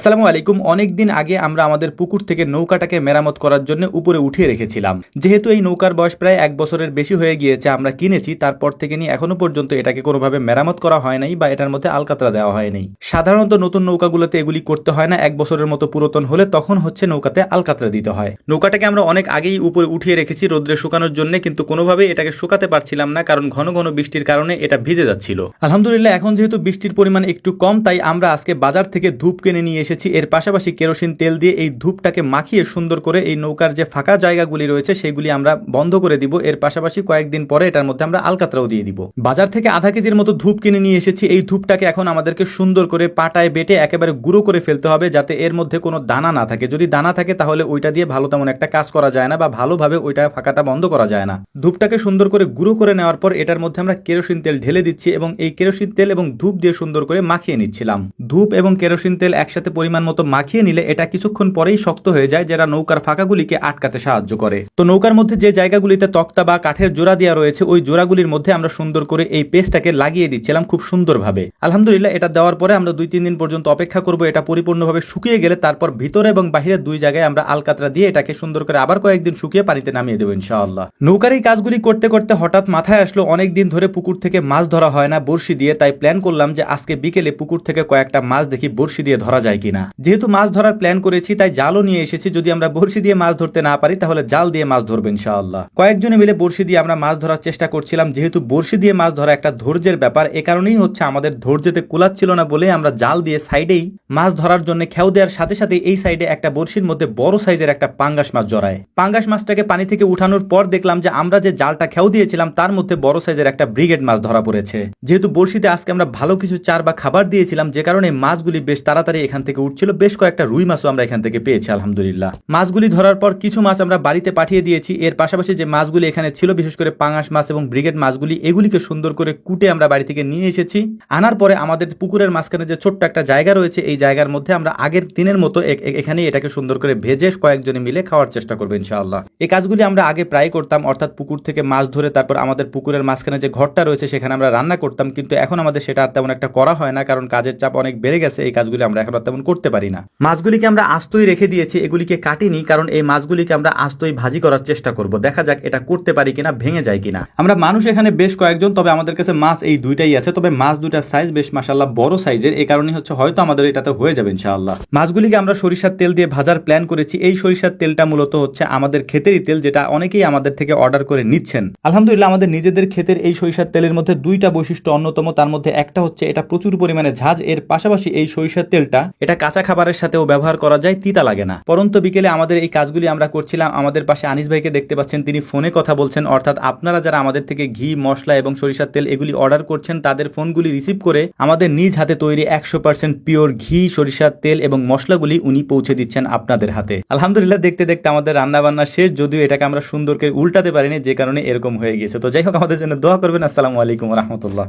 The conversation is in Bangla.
আসসালামু আলাইকুম। অনেকদিন আগে আমরা আমাদের পুকুর থেকে নৌকাটাকে মেরামত করার জন্য উপরে উঠিয়ে রেখেছিলাম। যেহেতু এই নৌকার বয়স প্রায় 1 বছরের বেশি হয়ে গিয়েছে, আমরা কিনেছি, তারপর থেকে নিয়ে এখনো পর্যন্ত এটাকে কোনোভাবে মেরামত করা হয় নাই বা এটার মধ্যে আলকাতরা দেওয়া হয় নাই। সাধারণত নতুন নৌকাগুলোতে এগুলি করতে হয় না, 1 বছরের মতো পুরাতন হলে তখন হচ্ছে নৌকাতে আলকাতরা দিতে হয়। নৌকাটাকে আমরা অনেক আগেই উপরে উঠিয়ে রেখেছি রোদ্রে শুকানোর জন্য, কিন্তু কোনোভাবে এটাকে শুকাতে পারছিলাম না, কারণ ঘন ঘন বৃষ্টির কারণে এটা ভিজে যাচ্ছিল। আলহামদুলিল্লাহ এখন যেহেতু বৃষ্টির পরিমাণ একটু কম, তাই আমরা আজকে বাজার থেকে ধূপ কিনে নিয়ে এসেছি। এর পাশাপাশি কেরোসিন তেল দিয়ে এই ধূপটাকে মাখিয়ে সুন্দর করে এই নৌকার যে ফাঁকা জায়গাগুলি রয়েছে সেগুলি আমরা বন্ধ করে দিব। এর পাশাপাশি কয়েকদিন পরে এটার মধ্যে আমরা আলকাতরাও দিয়ে দিব। বাজার থেকে আধা কেজির মতো ধূপ কিনে নিয়ে এসেছি। এই ধূপটাকে এখন আমাদেরকে সুন্দর করে পাটায় বেটে একেবারে গুঁড়ো করে ফেলতে হবে, যাতে এর মধ্যে কোনো দানা না থাকে। যদি দানা থাকে তাহলে ওইটা দিয়ে ভালো তেমন একটা কাজ করা যায় না বা ভালোভাবে ওইটা ফাঁকাটা বন্ধ করা যায় না। ধূপটাকে সুন্দর করে গুঁড়ো করে নেওয়ার পর এটার মধ্যে আমরা কেরোসিন তেল ঢেলে দিচ্ছি এবং এই কেরোসিন তেল এবং ধূপ দিয়ে সুন্দর করে মাখিয়ে নিচ্ছিলাম। ধূপ এবং কেরোসিন তেল একসাথে পরিমাণ মতো মাখিয়ে নিলে এটা কিছুক্ষণ পরেই শক্ত হয়ে যায়, যেটা নৌকার ফাঁকাগুলিকে আটকাতে সাহায্য করে। তো নৌকার মধ্যে যে জায়গাগুলিতে তক্তা বা কাঠের জোড়া দেওয়া রয়েছে ওই জোড়াগুলির মধ্যে আমরা সুন্দর করে এই পেস্টটাকে লাগিয়ে দিচ্ছিলাম খুব সুন্দরভাবে। আলহামদুলিল্লাহ এটা দেওয়ার পরে আমরা 2-3 দিন পর্যন্ত অপেক্ষা করব। এটা পরিপূর্ণভাবে শুকিয়ে গেলে তারপর ভিতরে এবং বাহিরে দুই জায়গায় আমরা আলকাতরা দিয়ে এটাকে সুন্দর করে আবার কয়েকদিন শুকিয়ে পানিতে নামিয়ে দেবো ইনশাআল্লাহ। নৌকার এই কাজগুলি করতে করতে হঠাৎ মাথায় আসলো অনেক দিন ধরে পুকুর থেকে মাছ ধরা হয় না বড়শি দিয়ে, তাই প্ল্যান করলাম যে আজকে বিকেলে পুকুর থেকে কয়েকটা মাছ দেখি বড়শি দিয়ে ধরা যায় কিনা। যেহেতু মাছ ধরার প্ল্যান করেছি তাই জালও নিয়ে এসেছি। যদি আমরা বড়শি দিয়ে মাছ ধরতে না পারি তাহলে জাল দিয়ে মাছ ধরবো ইনশাআল্লাহ। কয়েকজনে মিলে বড়শি দিয়ে আমরা মাছ ধরার চেষ্টা করছিলাম। যেহেতু বড়শি দিয়ে মাছ ধরা একটা ধৈর্যের ব্যাপার, এ কারণেই হচ্ছে আমাদের ধৈর্যতে কুলাচ্ছিল না বলে আমরা জাল দিয়ে সাইডেই মাছ ধরার জন্য খেউ দেওয়ার সাথে সাথে এই সাইডে একটা বড়শির মধ্যে বড় সাইজের একটা পাঙ্গাস মাছ জড়ায়। পাঙ্গাস মাছটাকে পানি থেকে উঠানোর পর দেখলাম যে আমরা যে জালটা খেউ দিয়েছিলাম তার মধ্যে বড় সাইজের একটা ব্রিগেড মাছ ধরা পড়েছে। যেহেতু বড়শিতে আজকে আমরা ভালো কিছু চার বা খাবার দিয়েছিলাম, যে কারণে মাছগুলি বেশ তাড়াতাড়ি এখান থেকে উঠছিল। বেশ কয়েকটা রুই মাছও আমরা এখান থেকে পেয়েছি আলহামদুলিল্লাহ। মাছগুলি ধরার পর কিছু মাছ আমরা বাড়িতে পাঠিয়ে দিয়েছি। এর পাশাপাশি যে মাছগুলি এখানে ছিল, বিশেষ করে পাঙ্গাস মাছ এবং ব্রিগেড মাছগুলি, এগুলিকে সুন্দর করে কুটে আমরা বাড়ি থেকে নিয়ে এসেছি। আনার পরে আমাদের পুকুরের মাঝখানে যে ছোট্ট একটা জায়গা রয়েছে এই জায়গার মধ্যে আমরা আগের দিনের মতো এখানে এটাকে সুন্দর করে ভেজে কয়েকজনে মিলে খাওয়ার চেষ্টা করবো ইনশাআল্লাহ। এই কাজগুলি আমরা আগে প্রায় করতাম, অর্থাৎ পুকুর থেকে মাছ ধরে তারপর আমাদের পুকুরের মাঝখানে যে ঘরটা রয়েছে সেখানে আমরা রান্না করতাম, কিন্তু এখন আমাদের সেটা আর তেমন একটা করা হয় না, কারণ কাজের চাপ অনেক বেড়ে গেছে। এই কাজগুলি আমরা এখন আর তেমন করতে পারি না। মাছগুলিকে আমরা আস্তই রেখে দিয়েছি, এগুলিকে কাটিনি, কারণ এই মাছগুলিকে আমরা আস্তই ভাজি করার চেষ্টা করব। দেখা যাক এটা করতে পারি কিনা, ভেঙে যায় কিনা। আমরা মানুষ এখানে বেশ কয়েকজন, তবে আমাদের কাছে মাছ এই দুইটাই আছে। তবে মাছ দুটার সাইজ বেশ মাশাআল্লাহ বড় সাইজের, এই কারণে হচ্ছে হয়তো আমাদের এটাতে হয়ে যাবে ইনশাআল্লাহ। মাছগুলিকে আমরা সরিষার তেল দিয়ে ভাজার প্ল্যান করেছি। এই সরিষার তেলটা মূলত হচ্ছে আমাদের ক্ষেতেরই তেল, যেটা অনেকেই আমাদের থেকে অর্ডার করে নিচ্ছেন। আলহামদুলিল্লাহ আমাদের নিজেদের ক্ষেতের এই সরিষার তেলের মধ্যে দুইটা বৈশিষ্ট্য অন্যতম। তার মধ্যে একটা হচ্ছে এটা প্রচুর পরিমাণে ঝাঁজ। এর পাশাপাশি এই সরিষার তেলটা এটা কাঁচা খাবারের সাথেও ব্যবহার করা যায়, তিতা লাগে না। পরন্ত বিকেলে আমাদের এই কাজগুলি আমরা করছিলাম। আমাদের পাশে আনিস ভাইকে দেখতে পাচ্ছেন, তিনি ফোনে কথা বলছেন। অর্থাৎ আপনারা যারা আমাদের থেকে ঘি, মশলা এবং সরিষার তেল এগুলি অর্ডার করছেন তাদের ফোনগুলি রিসিভ করে আমাদের নিজ হাতে তৈরি 100% পিওর ঘি, সরিষার তেল এবং মশলাগুলি উনি পৌঁছে দিচ্ছেন আপনাদের হাতে। আলহামদুলিল্লাহ দেখতে দেখতে আমাদের রান্না বান্না শেষ, যদিও এটাকে আমরা সুন্দর করে উল্টাতে পারিনি, যে কারণে এরকম হয়ে গিয়েছে। তো যাই হোক, আমাদের জন্য দোয়া করবেন। আসসালামু আলাইকুম ওয়া রাহমাতুল্লাহ।